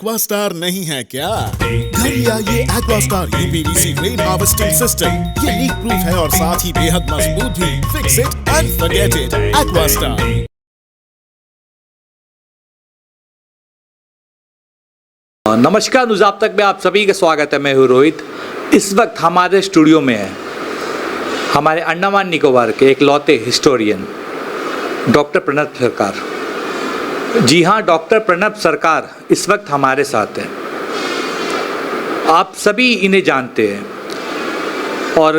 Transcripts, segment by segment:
Aquastar नहीं है क्या? घर लिया ये Aquastar UPVC rain harvesting system. ये लीक प्रूफ है और साथ ही बेहद मजबूत भी। Fix it and forget it. Aquastar. नमस्कार, न्यूज़ आप तक में आप सभी का स्वागत है। मैं हूँ रोहित। इस वक्त हमारे स्टूडियो में है हमारे अंडमान निकोबार के एक लौते हिस्टोरियन डॉक्टर प्रणब सरकार। जी हाँ, डॉक्टर प्रणब सरकार इस वक्त हमारे साथ हैं। आप सभी इन्हें जानते हैं और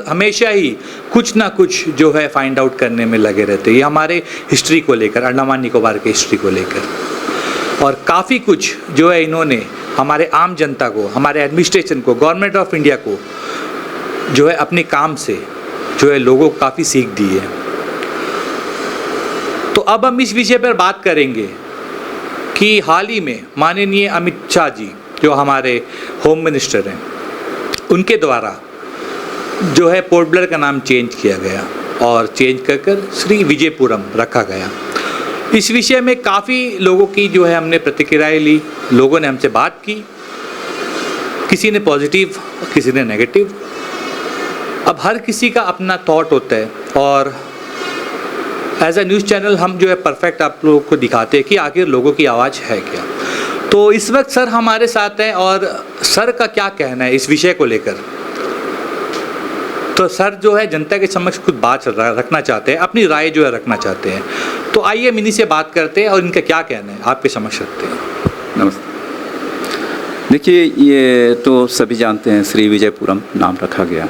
हमेशा ही कुछ ना कुछ जो है फाइंड आउट करने में लगे रहते हैं। ये हमारे हिस्ट्री को लेकर, अंडमान निकोबार के हिस्ट्री को लेकर और काफ़ी कुछ जो है इन्होंने हमारे आम जनता को, हमारे एडमिनिस्ट्रेशन को, गवर्नमेंट ऑफ इंडिया को जो है अपने काम से जो है लोगों को काफ़ी सीख दी है। तो अब हम इस विषय पर बात करेंगे कि हाल ही में माननीय अमित शाह जी जो हमारे होम मिनिस्टर हैं, उनके द्वारा जो है पोर्ट ब्लेयर का नाम चेंज किया गया और चेंज कर श्री विजयपुरम रखा गया। इस विषय में काफ़ी लोगों की जो है हमने प्रतिक्रियाएं ली, लोगों ने हमसे बात की, किसी ने पॉजिटिव, किसी ने नेगेटिव। अब हर किसी का अपना थॉट होता है और एज ए न्यूज़ चैनल हम जो है परफेक्ट आप लोगों को दिखाते हैं कि आखिर लोगों की आवाज़ है क्या। तो इस वक्त सर हमारे साथ हैं और सर का क्या कहना है इस विषय को लेकर। तो सर जो है जनता के समक्ष कुछ बात रखना चाहते हैं, अपनी राय जो है रखना चाहते हैं। तो आइए हम इन्हीं से बात करते हैं और इनका क्या कहना है आपके समक्ष रखते हैं। नमस्ते। देखिए, ये तो सभी जानते हैं श्री विजयपुरम नाम रखा गया।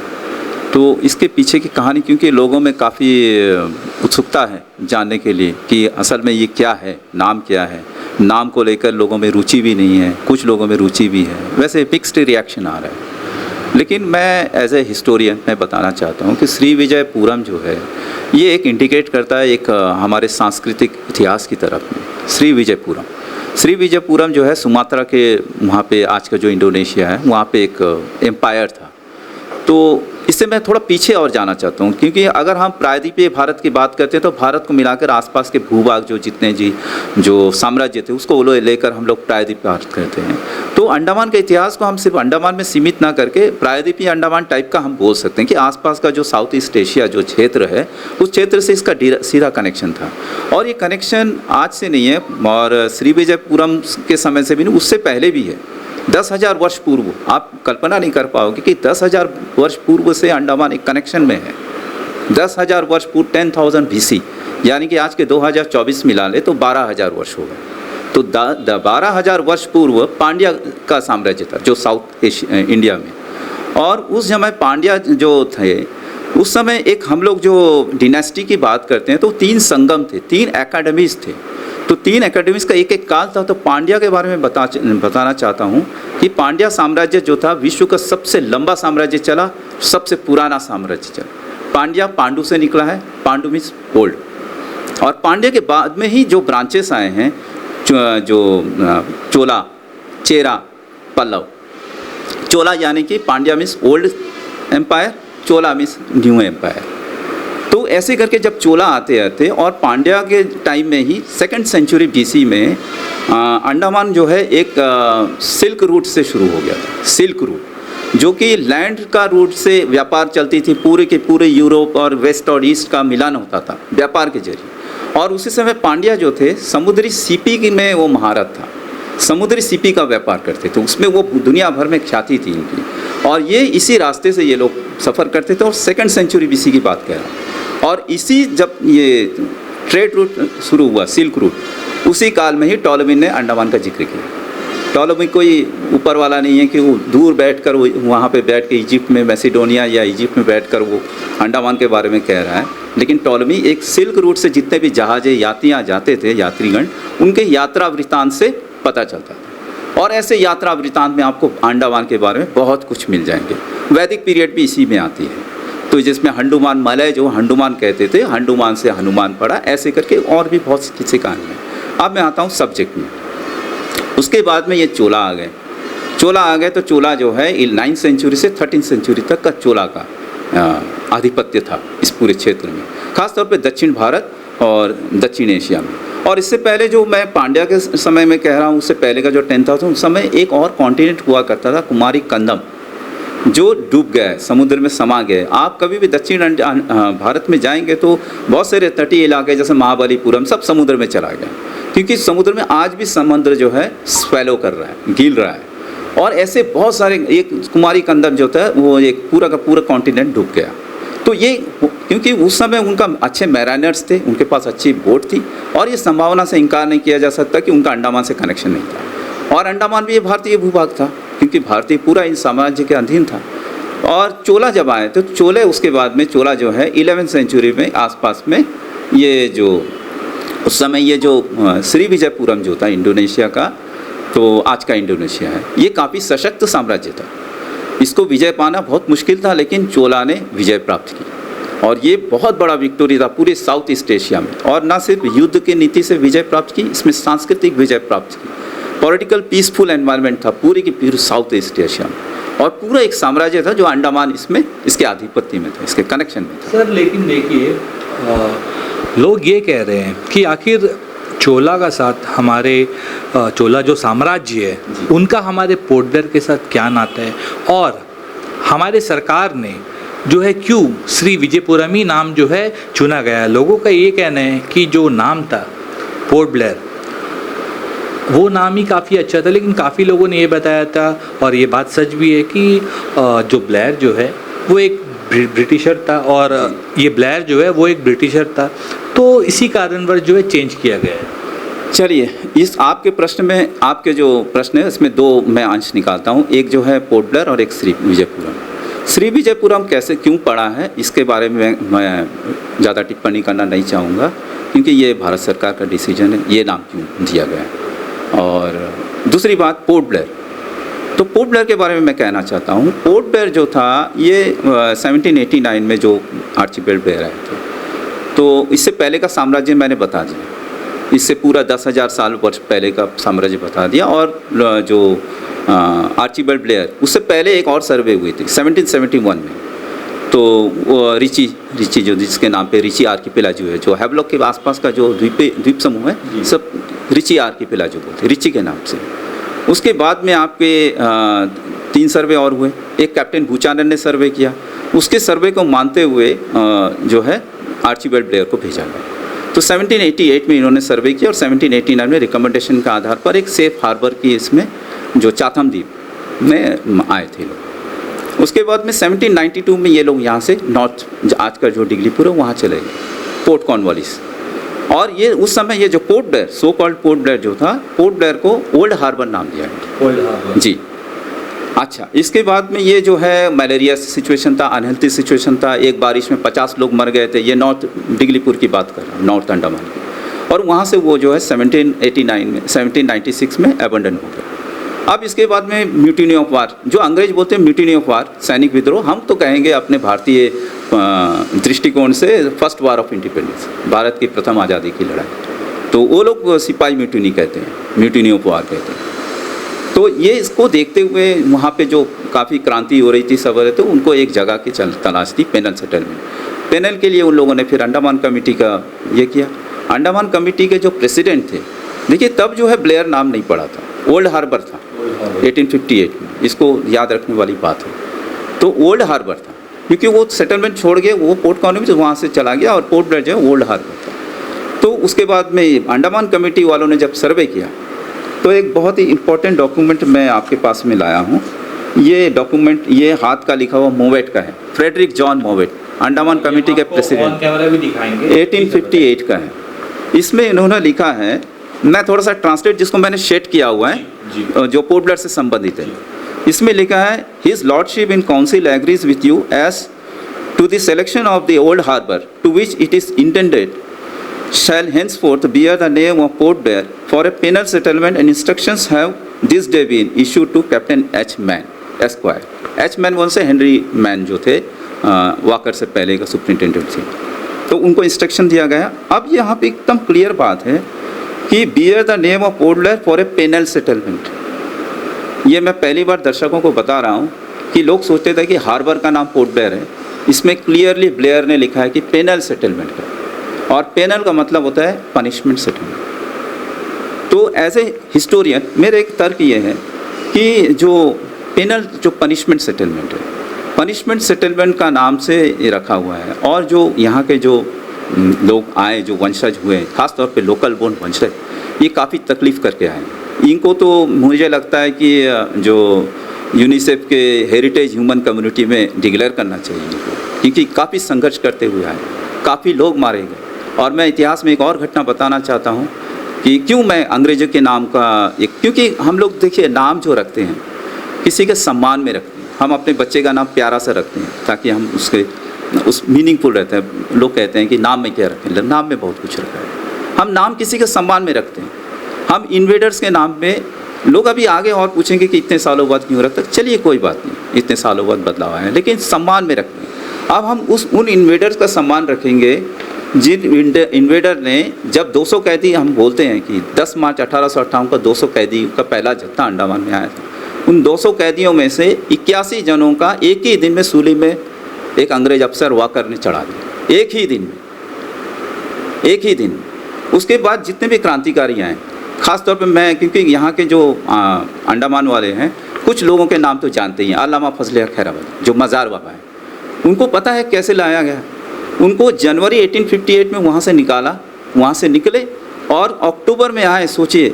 तो इसके पीछे की कहानी, क्योंकि लोगों में काफ़ी उत्सुकता है जानने के लिए कि असल में ये क्या है, नाम क्या है। नाम को लेकर लोगों में रुचि भी नहीं है, कुछ लोगों में रुचि भी है, वैसे मिक्स्ड रिएक्शन आ रहा है। लेकिन मैं एज ए हिस्टोरियन मैं बताना चाहता हूँ कि श्री विजयपुरम जो है ये एक इंडिकेट करता है एक हमारे सांस्कृतिक इतिहास की तरफ में। श्री विजयपुरम जो है सुमात्रा के वहाँ पे, आज का जो इंडोनेशिया है, वहाँ पे एक एम्पायर था। तो इससे मैं थोड़ा पीछे और जाना चाहता हूँ, क्योंकि अगर हम प्रायद्वीपीय भारत की बात करते हैं तो भारत को मिलाकर आसपास के भूभाग जो जितने जो साम्राज्य थे उसको लेकर हम लोग प्रायद्वीपीय भारत कहते हैं। तो अंडमान के इतिहास को हम सिर्फ अंडमान में सीमित ना करके प्रायद्वीपीय अंडमान टाइप का हम बोल सकते हैं कि आसपास का जो साउथ ईस्ट एशिया जो क्षेत्र है उस क्षेत्र से इसका सीधा कनेक्शन था। और ये कनेक्शन आज से नहीं है और श्री विजयपुरम के समय से भी नहीं, उससे पहले भी है। 10,000 वर्ष पूर्व आप कल्पना नहीं कर पाओगे कि 10,000 वर्ष पूर्व से अंडमान एक कनेक्शन में है। 10,000 वर्ष पूर्व 10,000 BC, यानी कि आज के 2024 मिला ले तो 12,000 वर्ष हो गए। तो 12,000 वर्ष पूर्व पांड्या का साम्राज्य था जो साउथ इंडिया में। और उस समय पांड्या जो थे उस समय एक हम लोग जो डिनेस्टी की बात करते हैं तो 3 संगम थे, 3 एकेडमीज थे। तो 3 एकेडमीज का एक काल था। तो पांड्या के बारे में बताना चाहता हूँ कि पांड्या साम्राज्य जो था विश्व का सबसे लंबा साम्राज्य चला, सबसे पुराना साम्राज्य चला। पांड्या पांडु से निकला है, पांडु मीन्स ओल्ड। और पांड्या के बाद में ही जो ब्रांचेस आए हैं, जो चोला, चेरा, पल्लव। चोला यानी कि पांड्या मीन्स ओल्ड एम्पायर, चोला मीन्स न्यू एम्पायर। तो ऐसे करके जब चोला आते और पांड्या के टाइम में ही 2nd सेंचुरी BC में अंडमान जो है एक सिल्क रूट से शुरू हो गया था। सिल्क रूट जो कि लैंड का रूट से व्यापार चलती थी, पूरे के पूरे यूरोप और वेस्ट और ईस्ट का मिलन होता था व्यापार के जरिए। और उसी समय पांड्या जो थे समुद्री सीपी में वो महारत था, समुद्री सीपी का व्यापार करते थे, उसमें वो दुनिया भर में ख्याति थी इनकी। और ये इसी रास्ते से ये लोग सफ़र करते थे और 2nd सेंचुरी BC की बात कर रहा हूँ। और इसी जब ये ट्रेड रूट शुरू हुआ, सिल्क रूट, उसी काल में ही टॉलमी ने अंडमान का जिक्र किया। टॉलमी कोई ऊपर वाला नहीं है कि वो दूर बैठकर वहाँ पे बैठ के इजिप्ट में, मैसिडोनिया या इजिप्ट में बैठकर वो अंडमान के बारे में कह रहा है। लेकिन टॉलमी एक सिल्क रूट से जितने भी जहाज़ें यात्रियाँ जाते थे, यात्रीगण, उनके यात्रा वृत्तांत से पता चलता था। और ऐसे यात्रा वृत्तांत में आपको अंडमान के बारे में बहुत कुछ मिल जाएंगे। वैदिक पीरियड भी इसी में आती है। तो जिसमें हंडुमान मलय जो हंडुमान कहते थे, हंडुमान से हनुमान पड़ा, ऐसे करके और भी बहुत किसी कहानी है। अब मैं आता हूँ सब्जेक्ट में। उसके बाद में ये चोला आ गए। तो चोला जो है 9th सेंचुरी से 13th सेंचुरी तक का चोला का आधिपत्य था इस पूरे क्षेत्र में, खासतौर पे दक्षिण भारत और दक्षिण एशिया में। और इससे पहले जो मैं पांड्या के समय में कह रहा हूँ, उससे पहले का जो 10th था उस समय एक और कॉन्टिनेंट हुआ करता था, कुमारी कंदम, जो डूब गया है, समुद्र में समा गया है। आप कभी भी दक्षिण भारत में जाएंगे तो बहुत सारे तटीय इलाके जैसे महाबलीपुरम सब समुद्र में चला गया, क्योंकि समुद्र में आज भी समुद्र जो है स्वेलो कर रहा है, गिल रहा है। और ऐसे बहुत सारे, एक कुमारी कंदम जो था वो एक पूरा का पूरा कॉन्टिनेंट डूब गया। तो ये क्योंकि उस समय उनका अच्छे मैरानर्स थे, उनके पास अच्छी बोट थी, और ये संभावना से इनकार नहीं किया जा सकता कि उनका अंडमान से कनेक्शन नहीं था। और अंडमान भी ये भारतीय भूभाग था, क्योंकि भारतीय पूरा इन साम्राज्य के अधीन था। और चोला जब आए तो चोले, उसके बाद में चोला जो है 11वीं सेंचुरी में आसपास में, ये जो उस समय ये जो श्रीविजयपुरम जो था इंडोनेशिया का, तो आज का इंडोनेशिया है, ये काफ़ी सशक्त साम्राज्य था। इसको विजय पाना बहुत मुश्किल था, लेकिन चोला ने विजय प्राप्त की, और ये बहुत बड़ा विक्टोरी था पूरे साउथ ईस्ट एशिया में। और ना सिर्फ युद्ध की नीति से विजय प्राप्त की, इसमें सांस्कृतिक विजय प्राप्त की, पॉलिटिकल पीसफुल एनवायरनमेंट था पूरी की पूरी साउथ ईस्ट एशिया में, और पूरा एक साम्राज्य था जो अंडमान इसमें इसके आधिपत्य में था, इसके कनेक्शन में था। सर लेकिन देखिए, लोग ये कह रहे हैं कि आखिर चोला का साथ हमारे चोला जो साम्राज्य है उनका हमारे पोर्ट ब्लेयर के साथ क्या नाता है, और हमारे सरकार ने जो है क्यों श्री विजयपुरम ही नाम जो है चुना गया। लोगों का ये कहना है कि जो नाम था पोर्ट ब्लेयर, वो नाम ही काफ़ी अच्छा था, लेकिन काफ़ी लोगों ने ये बताया था, और ये बात सच भी है कि जो ब्लेयर जो है वो एक ब्रिटिशर था, और ये ब्लेयर जो है वो एक ब्रिटिशर था, तो इसी कारणवश जो है चेंज किया गया है। चलिए, इस आपके प्रश्न में, आपके जो प्रश्न है इसमें दो मैं अंश निकालता हूँ, एक जो है पोर्ट ब्लेयर और एक श्री विजयपुरम। श्री विजयपुरम कैसे क्यों पड़ा है इसके बारे में मैं ज़्यादा टिप्पणी करना नहीं चाहूँगा, क्योंकि ये भारत सरकार का डिसीजन है, ये नाम क्यों दिया गया है। और दूसरी बात पोर्ट ब्लेयर, तो पोर्ट ब्लेयर के बारे में मैं कहना चाहता हूँ। पोर्ट ब्लेयर जो था ये 1789 में जो आर्चिबेल्ड ब्लेयर आए थे, तो इससे पहले का साम्राज्य मैंने बता दिया, इससे पूरा 10,000 साल वर्ष पहले का साम्राज्य बता दिया। और जो आर्चिबेल्ड ब्लेयर, उससे पहले एक और सर्वे हुई थी 1771 में, तो वो रिची जो जिसके नाम पे रिची आर्किपेलागो है, जो हैवलॉक के आसपास का जो द्वीप समूह है सब रिची आर्किपेलागो बोलते, रिची के नाम से। उसके बाद में आपके 3 सर्वे और हुए, एक कैप्टन बुचानन ने सर्वे किया, उसके सर्वे को मानते हुए जो है आर्चिबेल्ड ब्लेयर को भेजा गया। तो 1788 में इन्होंने सर्वे किया, और 1789 में रिकमेंडेशन के आधार पर एक सेफ हार्बर की इसमें जो चाथम द्वीप में आए थे लोग। उसके बाद में 1792 में ये लोग यहाँ से नॉर्थ, आज का जो डिग्लीपुर है वहाँ चले गए, पोर्ट कॉर्नवालिस। और ये उस समय ये जो port Blair, so called port Blair जो था, पोर्ट ब्लेयर को ओल्ड हार्बर नाम दिया गया। ओल्ड हार्बर जी। अच्छा, इसके बाद में ये जो है मलेरिया सिचुएशन था, अनहेल्थी सिचुएशन था, एक बारिश में 50 लोग मर गए थे। ये नॉर्थ डिग्लीपुर की बात कर रहा हूँ, नॉर्थ अंडमान की। और वहाँ से वो जो है 1796 में एबंडन हो गया। अब इसके बाद में म्यूटिनी ऑफ वार, जो अंग्रेज बोलते हैं म्यूटिनी ऑफ वार, सैनिक विद्रोह, हम तो कहेंगे अपने भारतीय दृष्टिकोण से first war of independence, Bharat की प्रथम आज़ादी की लड़ाई। तो वो लोग सिपाही म्यूटिनी कहते हैं, म्यूटिनी ऑफ वार कहते हैं। तो ये इसको देखते हुए वहाँ पे जो काफ़ी क्रांति हो रही थी सब रहे, तो उनको एक जगह की तलाश थी, पेनल सेटलमेंट। पेनल के लिए उन लोगों ने फिर अंडमान कमेटी का ये किया। अंडमान कमेटी के जो प्रेसिडेंट थे, देखिए तब जो है ब्लेयर नाम नहीं पड़ा था, ओल्ड हार्बर था 1858 में, इसको याद रखने वाली बात है। तो ओल्ड हार्बर था, क्योंकि वो सेटलमेंट छोड़ के वो पोर्ट कॉलोनी वहाँ से चला गया, और पोर्ट ब्लेयर जो है ओल्ड हार्बर था। तो उसके बाद में अंडमान कमेटी वालों ने जब सर्वे किया, तो एक बहुत ही इम्पोर्टेंट डॉक्यूमेंट मैं आपके पास में लाया हूँ। ये डॉक्यूमेंट ये हाथ का लिखा हुआ मोवेट का है, फ्रेडरिक जॉन मोवेट, अंडमान कमेटी के प्रेसिडेंट, 1858 का है। इसमें इन्होंने लिखा है, मैं थोड़ा सा ट्रांसलेट जिसको मैंने शेड किया हुआ है, जो पोर्ट ब्लेयर से संबंधित है। इसमें लिखा है, his lordship in council agrees with you as to the selection of the old harbour to which it is intended shall henceforth bear the name of Port Blair for a penal settlement, and instructions have this day been issued to Captain H. Mann, Esquire. H. Mann one से Henry man जो थे walker से पहले का superintendent थे, तो उनको instruction दिया गया। अब यहाँ पे एकदम क्लियर बात है कि bear the name of Port Blair for a penal settlement। ये मैं पहली बार दर्शकों को बता रहा हूँ कि लोग सोचते थे कि हार्बर का नाम पोर्ट ब्लेयर है, इसमें क्लियरली ब्लेयर ने लिखा है कि पेनल सेटलमेंट का, और पेनल का मतलब होता है पनिशमेंट सेटलमेंट। तो एज ए हिस्टोरियन मेरा एक तर्क ये है कि जो पेनल जो पनिशमेंट सेटलमेंट है, पनिशमेंट सेटलमेंट का नाम से ये रखा हुआ है, और जो यहाँ के जो लोग आए, जो वंशज हुए, ख़ास तौर पे लोकल बोर्न वंशज, ये काफ़ी तकलीफ़ करके आए। इनको तो मुझे लगता है कि जो यूनिसेफ के हेरिटेज ह्यूमन कम्युनिटी में डिक्लेयर करना चाहिए इनको, क्योंकि काफ़ी संघर्ष करते हुए आए, काफ़ी लोग मारे गए। और मैं इतिहास में एक और घटना बताना चाहता हूँ कि क्यों मैं अंग्रेज़ों के नाम का एक, क्योंकि हम लोग देखिए नाम जो रखते हैं किसी के सम्मान में रखते हैं। हम अपने बच्चे का नाम प्यारा सा रखते हैं ताकि हम उस मीनिंगफुल रहते हैं। लोग कहते हैं कि नाम में क्या रखें, नाम में बहुत कुछ रखा है। हम नाम किसी के सम्मान में रखते हैं। हम इन्वेडर्स के नाम में, लोग अभी आगे और पूछेंगे कि इतने सालों बाद क्यों रखते, चलिए कोई बात नहीं, इतने सालों बाद बदलाव आया है, लेकिन सम्मान में रखते हैं। अब हम उन इन्वेडर्स का सम्मान रखेंगे जिन इन्वेडर ने, जब 200 कैदी, हम बोलते हैं कि 10 मार्च 1858 को 200 कैदी का पहला जत्था अंडमान में आया था। उन 200 कैदियों में से 81 जनों का एक ही दिन में सूली में एक अंग्रेज अफसर वाह करने चढ़ा दिया, एक ही दिन में, एक ही दिन। उसके बाद जितने भी क्रांतिकारी आए, ख़ास तौर पे मैं, क्योंकि यहाँ के जो अंडमान वाले हैं, कुछ लोगों के नाम तो जानते ही हैं। अल्लामा फजल खैराबाद जो मज़ार बाबा है, उनको पता है कैसे लाया गया। उनको जनवरी 1858 में वहाँ से निकाला, वहाँ से निकले और अक्टूबर में आए। सोचिए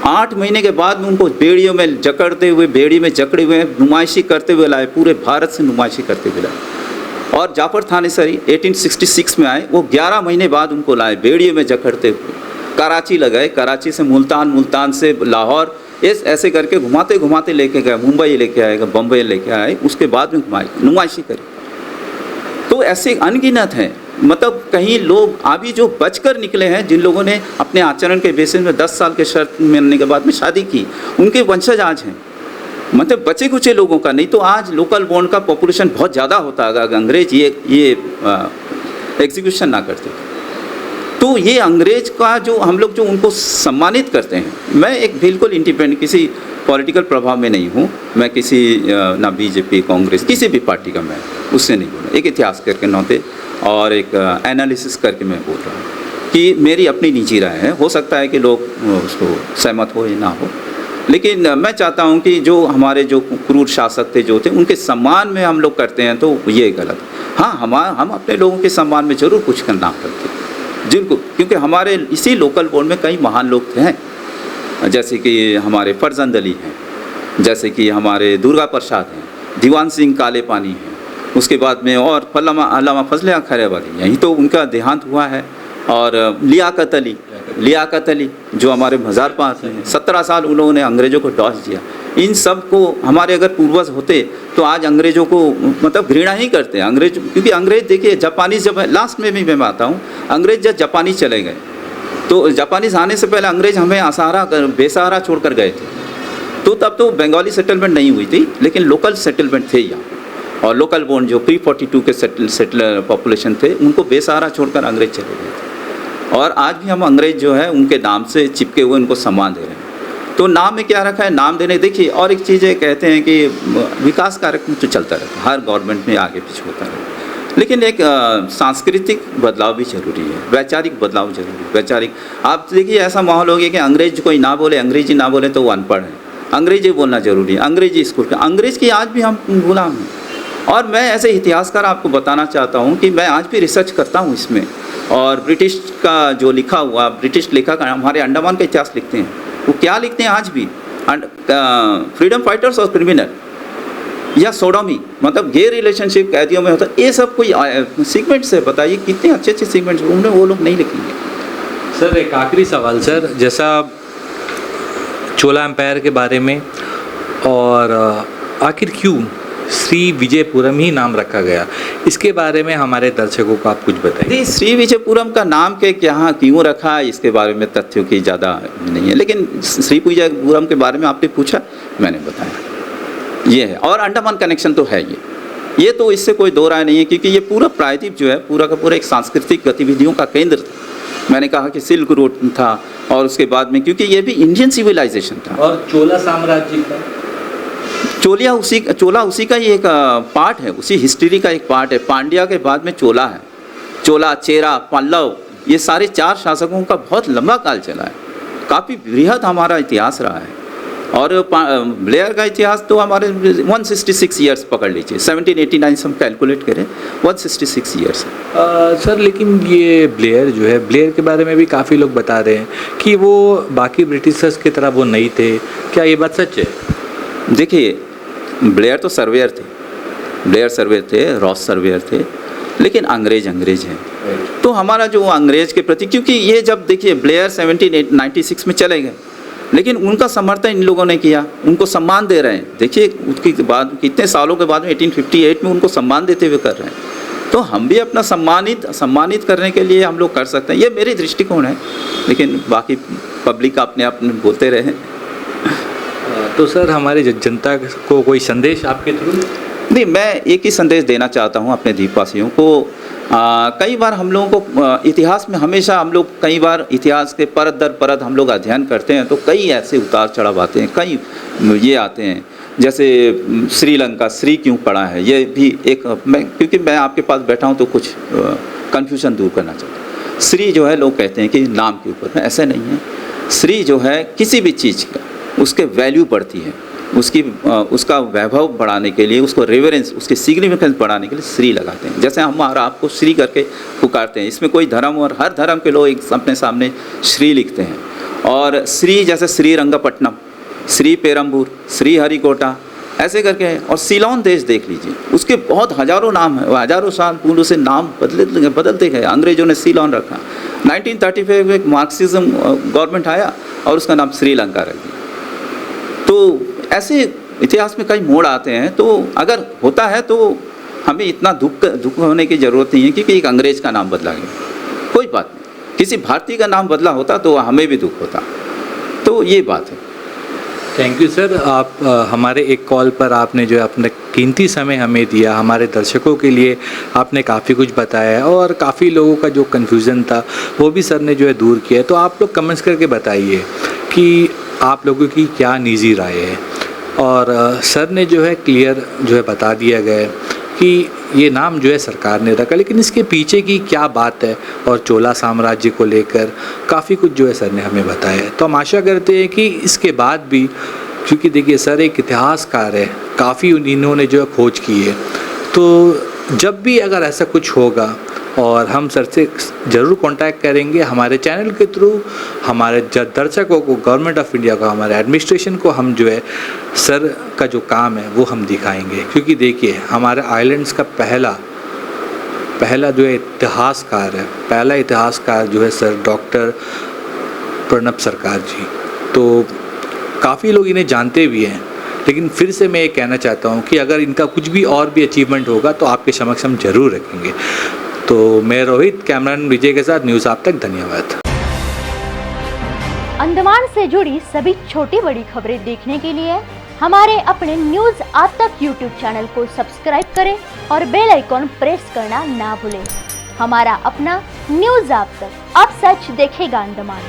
8 महीने के बाद में उनको बेड़ियों में जकड़ते हुए, बेड़ी में जकड़े हुए नुमाइशी करते हुए लाए, पूरे भारत से नुमाइशी करते हुए लाए। और जाफर थानेसरी 1866 में आए, वो 11 महीने बाद उनको लाए बेड़ियों में जकड़ते हुए। कराची लगाए, कराची से मुल्तान, मुल्तान से लाहौर, ऐसे करके घुमाते घुमाते लेके गए, मुंबई लेके आएगा, बम्बई लेके आए, उसके बाद में घुमाए, नुमाइशी करी। तो ऐसे अनगिनत हैं। मतलब कहीं लोग अभी जो बचकर निकले हैं, जिन लोगों ने अपने आचरण के बेसिस में 10 साल के शर्त मिलने के बाद में शादी की, उनके वंशज आज हैं। मतलब बचे कुचे लोगों का, नहीं तो आज लोकल बॉन्ड का पॉपुलेशन बहुत ज़्यादा होता है अगर अंग्रेज ये एग्जीक्यूशन ना करते। तो ये अंग्रेज का जो हम लोग जो उनको सम्मानित करते हैं, मैं एक बिल्कुल इंडिपेंडेंट किसी पॉलिटिकल प्रभाव में नहीं हूँ, मैं किसी ना बीजेपी, कांग्रेस, किसी भी पार्टी का मैं उससे नहीं बोल रहा। एक इतिहास करके नाते और एक एनालिसिस करके मैं बोल रहा हूँ कि मेरी अपनी निजी राय है। हो सकता है कि लोग उसको सहमत हो या ना हो, लेकिन मैं चाहता हूँ कि जो हमारे जो क्रूर शासक थे, जो थे, उनके सम्मान में हम लोग करते हैं तो ये गलत। हाँ, हम अपने लोगों के सम्मान में ज़रूर कुछ करना करते हैं जिनको, क्योंकि हमारे इसी लोकल बोर्ड में कई महान लोग हैं, जैसे कि हमारे फरजंद अली हैं, जैसे कि हमारे दुर्गा प्रसाद हैं, दीवान सिंह काले पानी हैं, उसके बाद में और अल्लामा फजल खैराबाद, यहीं तो उनका देहांत हुआ है। और लियाकत अली जो हमारे मज़ार पास हैं, 17 साल उन लोगों ने अंग्रेज़ों को डॉस दिया। इन सब को हमारे अगर पूर्वज होते तो आज अंग्रेज़ों को मतलब घृणा ही करते हैं अंग्रेज, क्योंकि अंग्रेज़ देखिए जापानीज़ जब लास्ट में भी मैं आता हूँ, अंग्रेज़ जब जापानी चले गए तो जापानीज़ आने से पहले अंग्रेज़ हमें बेसहारा छोड़कर गए थे। तो तब तो बंगाली सेटलमेंट नहीं हुई थी, लेकिन लोकल सेटलमेंट थे यहाँ। और लोकल बोर्न जो प्री-42 के सेटलर पॉपुलेशन थे, उनको बेसहारा छोड़कर अंग्रेज चले गए थे। और आज भी हम अंग्रेज जो है उनके नाम से चिपके हुए उनको सम्मान दे रहे हैं। तो नाम में क्या रखा है, नाम देने। देखिए और एक चीज़ है, कहते हैं कि विकास कार्यक्रम तो चलता रहता है, हर गवर्नमेंट में आगे पीछे होता रहता है, लेकिन एक सांस्कृतिक बदलाव भी जरूरी है, वैचारिक बदलाव जरूरी है। वैचारिक, आप देखिए ऐसा माहौल हो गया कि अंग्रेज कोई ना बोले, अंग्रेजी ना बोले तो वो अनपढ़ है, अंग्रेजी बोलना जरूरी है, अंग्रेजी स्कूल का, अंग्रेज की आज भी हम गुलाम हैं। और मैं ऐसे इतिहासकार आपको बताना चाहता हूँ कि मैं आज भी रिसर्च करता हूँ इसमें, और ब्रिटिश का जो लिखा हुआ, ब्रिटिश लेखक हमारे अंडमान का इतिहास लिखते हैं, वो क्या लिखते हैं आज भी, फ्रीडम फाइटर्स और क्रिमिनल या सोडोमी, मतलब गे रिलेशनशिप कैदियों में होता है, ये सब कोई सीक्वेंट्स है। बताइए कितने अच्छे अच्छे सीक्वेंट्स उनमें वो लोग नहीं लिखेंगे। सर एक आखिरी सवाल सर, जैसा चोला एम्पायर के बारे में, और आखिर क्यों श्री विजयपुरम ही नाम रखा गया, इसके बारे में हमारे दर्शकों को आप कुछ बताइए। श्री विजयपुरम का नाम के यहाँ क्यों रखा है, इसके बारे में तथ्यों की ज़्यादा नहीं है, लेकिन श्री विजयपुरम के बारे में आपने पूछा, मैंने बताया ये है। और अंडमान कनेक्शन तो है ये तो इससे कोई दो राय नहीं है, क्योंकि ये पूरा प्रायद्वीप जो है पूरा का पूरा एक सांस्कृतिक गतिविधियों का केंद्र था। मैंने कहा कि सिल्क रूट था, और उसके बाद में क्योंकि ये भी इंडियन सिविलाइजेशन था। और चोला साम्राज्य का, चोला उसी का ही एक पार्ट है, उसी हिस्ट्री का एक पार्ट है। पांड्या के बाद में चोला है, चोला, चेरा, पल्लव, ये सारे 4 शासकों का बहुत लंबा काल चला है, काफ़ी बृहद हमारा इतिहास रहा है। और ब्लेयर का इतिहास तो हमारे 166 ईयर्स पकड़ लीजिए, 1789 से हम कैलकुलेट करें 166 ईयर्स। सर लेकिन ये ब्लेयर जो है, ब्लेयर के बारे में भी काफ़ी लोग बता रहे हैं कि वो बाकी ब्रिटिशर्स की तरह वो नहीं थे, क्या ये बात सच है? देखिए, ब्लेयर तो सर्वेयर थे, ब्लेयर सर्वेयर थे, रॉस सर्वेयर थे, लेकिन अंग्रेज हैं। तो हमारा जो अंग्रेज के प्रति, क्योंकि ये जब देखिए ब्लेयर 1796 में चले गए, लेकिन उनका समर्थन इन लोगों ने किया, उनको सम्मान दे रहे हैं। देखिए उसके बाद कितने सालों के बाद में 1858 में उनको सम्मान देते हुए कर रहे हैं। तो हम भी अपना सम्मानित करने के लिए हम लोग कर सकते हैं, ये मेरी दृष्टिकोण है, लेकिन बाकी पब्लिक अपने आप बोलते रहे। तो सर हमारे जनता को कोई संदेश आपके थ्रू? नहीं, मैं एक ही संदेश देना चाहता हूँ अपने द्वीपवासियों को। कई बार हम लोगों को इतिहास में हमेशा हम लोग कई बार इतिहास के परत दर परत हम लोग अध्ययन करते हैं, तो कई ऐसे उतार चढ़ाव आते हैं, कई ये आते हैं। जैसे श्रीलंका, श्री क्यों पड़ा है, ये भी एक क्योंकि मैं आपके पास बैठा हूँ तो कुछ कन्फ्यूजन दूर करना चाहता हूँ। श्री जो है लोग कहते हैं कि नाम के ऊपर, ऐसे नहीं है। श्री जो है किसी भी चीज़ का उसके वैल्यू बढ़ती है, उसका वैभव बढ़ाने के लिए, उसको रेवरेंस, उसकी सिग्निफिकेंस बढ़ाने के लिए श्री लगाते हैं। जैसे हम और आपको श्री करके पुकारते हैं, इसमें कोई धर्म और हर धर्म के लोग एक अपने सामने श्री लिखते हैं। और श्री जैसे श्री रंगपट्टनम, श्री पेरम्बूर, श्री हरिकोटा, ऐसे करके है। और सीलोन देश देख लीजिए, उसके बहुत हजारों नाम है, हजारों साल पूर्व से नाम बदलते गए, अंग्रेजों ने सीलोन रखा। 1935 में एक मार्क्सिज्म गवर्नमेंट आया और उसका नाम श्रीलंका रख दिया। तो ऐसे इतिहास में कई मोड़ आते हैं, तो अगर होता है तो हमें इतना दुख होने की ज़रूरत नहीं है क्योंकि एक अंग्रेज़ का नाम बदला गया, कोई बात नहीं। किसी भारतीय का नाम बदला होता तो हमें भी दुख होता, तो ये बात है। थैंक यू सर, आप हमारे एक कॉल पर आपने जो है अपना कीमती समय हमें दिया, हमारे दर्शकों के लिए आपने काफ़ी कुछ बताया और काफ़ी लोगों का जो कन्फ्यूज़न था वो भी सर ने जो है दूर किया। तो आप लोग कमेंट्स करके बताइए कि आप लोगों की क्या निजी राय है। और सर ने जो है क्लियर जो है बता दिया गया कि ये नाम जो है सरकार ने रखा, लेकिन इसके पीछे की क्या बात है और चोला साम्राज्य को लेकर काफ़ी कुछ जो है सर ने हमें बताया। तो हम आशा करते हैं कि इसके बाद भी, क्योंकि देखिए सर एक इतिहासकार है, काफ़ी इन्होंने जो है खोज की है, तो जब भी अगर ऐसा कुछ होगा और हम सर से ज़रूर कांटेक्ट करेंगे हमारे चैनल के थ्रू, हमारे दर्शकों को, गवर्नमेंट ऑफ इंडिया को, हमारे एडमिनिस्ट्रेशन को हम जो है सर का जो काम है वो हम दिखाएंगे। क्योंकि देखिए हमारे आइलैंड्स का पहला जो है इतिहासकार है, पहला इतिहासकार जो है सर डॉक्टर प्रणब सरकार जी। तो काफ़ी लोग इन्हें जानते भी हैं, लेकिन फिर से मैं ये कहना चाहता हूँ कि अगर इनका कुछ भी और भी अचीवमेंट होगा तो आपके समक्ष हम जरूर रखेंगे। तो मैं रोहित, कैमरामैन विजय के साथ न्यूज़ आप तक, धन्यवाद। अंडमान से जुड़ी सभी छोटी बड़ी खबरें देखने के लिए हमारे अपने न्यूज़ आप तक यूट्यूब चैनल को सब्सक्राइब करें और बेल आइकॉन प्रेस करना ना भूलें। हमारा अपना न्यूज़ आप तक, अब सच देखेगा अंडमान।